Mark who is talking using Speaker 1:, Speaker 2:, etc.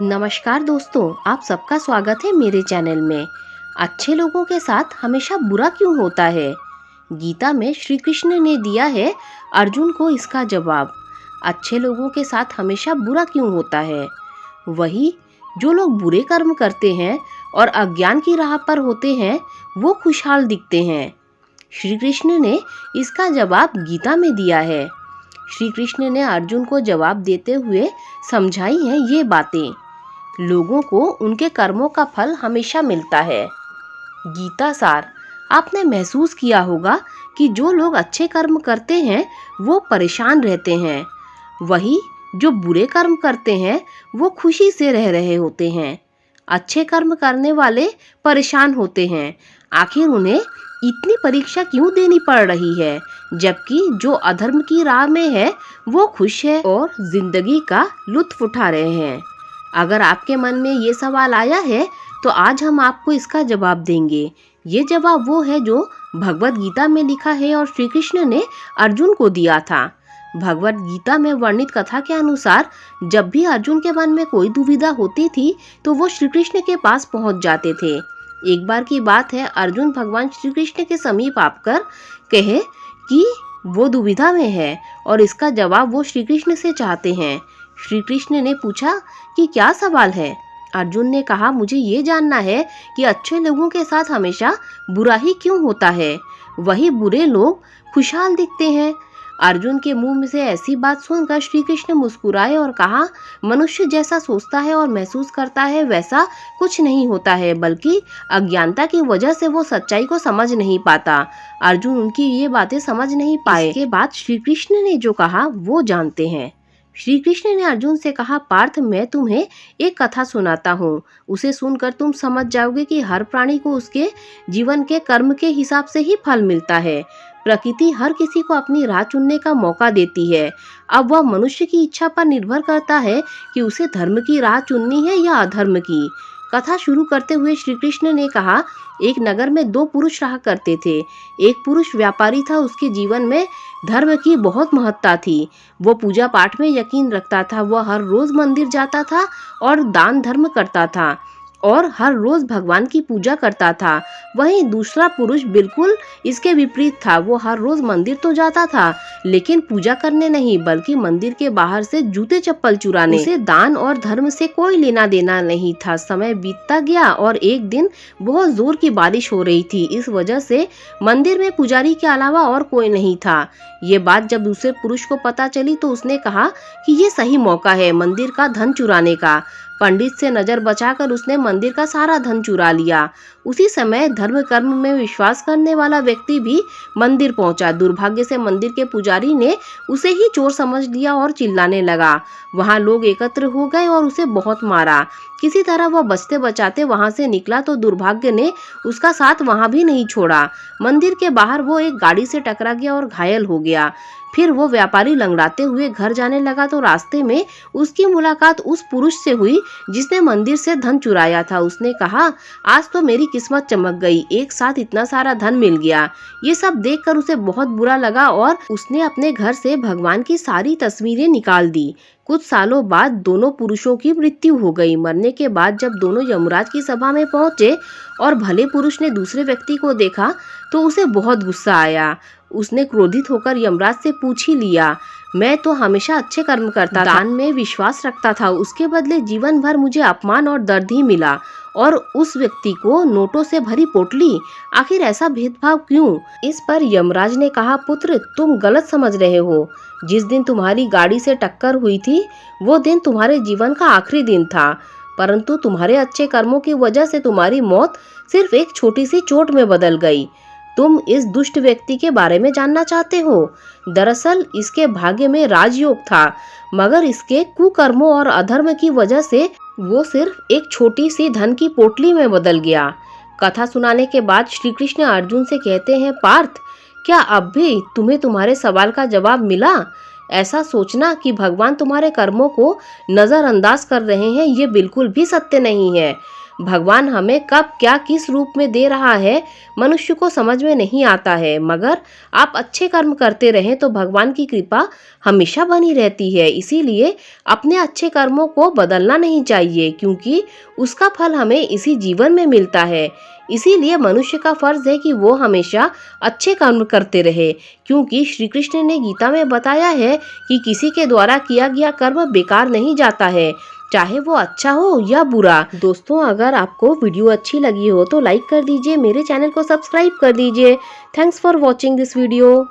Speaker 1: नमस्कार दोस्तों, आप सबका स्वागत है मेरे चैनल में। अच्छे लोगों के साथ हमेशा बुरा क्यों होता है? गीता में श्री कृष्ण ने दिया है अर्जुन को इसका जवाब। अच्छे लोगों के साथ हमेशा बुरा क्यों होता है? वही जो लोग बुरे कर्म करते हैं और अज्ञान की राह पर होते हैं, वो खुशहाल दिखते हैं। श्री कृष्ण ने इसका जवाब गीता में दिया है। श्री कृष्ण ने अर्जुन को जवाब देते हुए समझाई हैं ये बातें। लोगों को उनके कर्मों का फल हमेशा मिलता है। गीता सार, आपने महसूस किया होगा कि जो लोग अच्छे कर्म करते हैं वो परेशान रहते हैं, वही जो बुरे कर्म करते हैं वो खुशी से रह रहे होते हैं। अच्छे कर्म करने वाले परेशान होते हैं, आखिर उन्हें इतनी परीक्षा क्यों देनी पड़ रही है, जबकि जो अधर्म की राह में है वो खुश है और जिंदगी का लुत्फ उठा रहे हैं। अगर आपके मन में ये सवाल आया है तो आज हम आपको इसका जवाब देंगे। ये जवाब वो है जो भगवत गीता में लिखा है और श्री कृष्ण ने अर्जुन को दिया था। भगवत गीता में वर्णित कथा के अनुसार जब भी अर्जुन के मन में कोई दुविधा होती थी तो वो श्री कृष्ण के पास पहुंच जाते थे। एक बार की बात है, अर्जुन भगवान श्री कृष्ण के समीप आकर कहे कि वो दुविधा में है और इसका जवाब वो श्री कृष्ण से चाहते हैं। श्री कृष्ण ने पूछा कि क्या सवाल है? अर्जुन ने कहा, मुझे ये जानना है कि अच्छे लोगों के साथ हमेशा बुरा ही क्यों होता है, वही बुरे लोग खुशहाल दिखते हैं। अर्जुन के मुंह में से ऐसी बात सुनकर श्री कृष्ण मुस्कुराए और कहा, मनुष्य जैसा सोचता है और महसूस करता है वैसा कुछ नहीं होता है, बल्कि अज्ञानता की वजह से वो सच्चाई को समझ नहीं पाता। अर्जुन उनकी ये बातें समझ नहीं पाए। इसके बाद श्री कृष्ण ने जो कहा वो जानते हैं। श्री कृष्ण ने अर्जुन से कहा, पार्थ, मैं तुम्हें एक कथा सुनाता हूँ। उसे सुनकर तुम समझ जाओगे कि हर प्राणी को उसके जीवन के कर्म के हिसाब से ही फल मिलता है। प्रकृति हर किसी को अपनी राह चुनने का मौका देती है। अब वह मनुष्य की इच्छा पर निर्भर करता है कि उसे धर्म की राह चुननी है या अधर्म की। कथा शुरू करते हुए श्री कृष्ण ने कहा, एक नगर में दो पुरुष रहा करते थे। एक पुरुष व्यापारी था, उसके जीवन में धर्म की बहुत महत्ता थी। वो पूजा पाठ में यकीन रखता था। वह हर रोज मंदिर जाता था और दान धर्म करता था और हर रोज भगवान की पूजा करता था। वहीं दूसरा पुरुष बिल्कुल इसके विपरीत था। वो हर रोज मंदिर तो जाता था लेकिन पूजा करने नहीं, बल्कि मंदिर के बाहर से जूते चप्पल चुराने। उसे दान और धर्म से कोई लेना देना नहीं था। समय बीतता गया और एक दिन बहुत जोर की बारिश हो रही थी। इस वजह से मंदिर में पुजारी के अलावा और कोई नहीं था। ये बात जब दूसरे पुरुष को पता चली तो उसने कहा कि ये सही मौका है मंदिर का धन चुराने का। पंडित से नजर बचाकर उसने मंदिर का सारा धन चुरा लिया। उसी समय धर्म कर्म में विश्वास करने वाला व्यक्ति भी मंदिर पहुंचा। दुर्भाग्य से मंदिर के पुजारी ने उसे ही चोर समझ लिया और चिल्लाने लगा। वहां लोग एकत्र हो गए और उसे बहुत मारा। किसी तरह वह बचते बचाते वहां से निकला तो दुर्भाग्य ने उसका साथ वहां भी नहीं छोड़ा। मंदिर के बाहर वो एक गाड़ी से टकरा गया और घायल हो गया। फिर वो व्यापारी लंगड़ाते हुए घर जाने लगा तो रास्ते में उसकी मुलाकात उस पुरुष से हुई जिसने मंदिर से धन चुराया था। उसने कहा, आज तो मेरी किस्मत चमक गई, एक साथ इतना सारा धन मिल गया। ये सब देखकर उसे बहुत बुरा लगा और उसने अपने घर से भगवान की सारी तस्वीरें निकाल दी। कुछ सालों बाद दोनों पुरुषों की मृत्यु हो गई। मरने के बाद जब दोनों यमराज की सभा में पहुंचे और भले पुरुष ने दूसरे व्यक्ति को देखा तो उसे बहुत गुस्सा आया। उसने क्रोधित होकर यमराज से पूछ ही लिया, मैं तो हमेशा अच्छे कर्म करता था, दान में विश्वास रखता था, उसके बदले जीवन भर मुझे अपमान और दर्द ही मिला और उस व्यक्ति को नोटों से भरी पोटली। आखिर ऐसा भेदभाव क्यों? इस पर यमराज ने कहा, पुत्र, तुम गलत समझ रहे हो। जिस दिन तुम्हारी गाड़ी से टक्कर हुई थी वो दिन तुम्हारे जीवन का आखिरी दिन था, परंतु तुम्हारे अच्छे कर्मों की वजह से तुम्हारी मौत सिर्फ एक छोटी सी चोट में बदल गई। तुम इस दुष्ट व्यक्ति के बारे में जानना चाहते हो? दरअसल इसके भाग्य में राजयोग था, मगर इसके कुकर्मों और अधर्म की वजह से वो सिर्फ एक छोटी सी धन की पोटली में बदल गया। कथा सुनाने के बाद श्री कृष्ण अर्जुन से कहते हैं, पार्थ, क्या अब भी तुम्हें तुम्हारे सवाल का जवाब मिला? ऐसा सोचना कि भगवान तुम्हारे कर्मों को नजरअंदाज कर रहे हैं, ये बिल्कुल भी सत्य नहीं है। भगवान हमें कब क्या किस रूप में दे रहा है मनुष्य को समझ में नहीं आता है, मगर आप अच्छे कर्म करते रहें तो भगवान की कृपा हमेशा बनी रहती है। इसीलिए अपने अच्छे कर्मों को बदलना नहीं चाहिए, क्योंकि उसका फल हमें इसी जीवन में मिलता है। इसीलिए मनुष्य का फर्ज है कि वो हमेशा अच्छे कर्म करते रहे, क्योंकि श्री कृष्ण ने गीता में बताया है कि किसी के द्वारा किया गया कर्म बेकार नहीं जाता है, चाहे वो अच्छा हो या बुरा। दोस्तों, अगर आपको वीडियो अच्छी लगी हो तो लाइक कर दीजिए, मेरे चैनल को सब्सक्राइब कर दीजिए। Thanks for watching this video.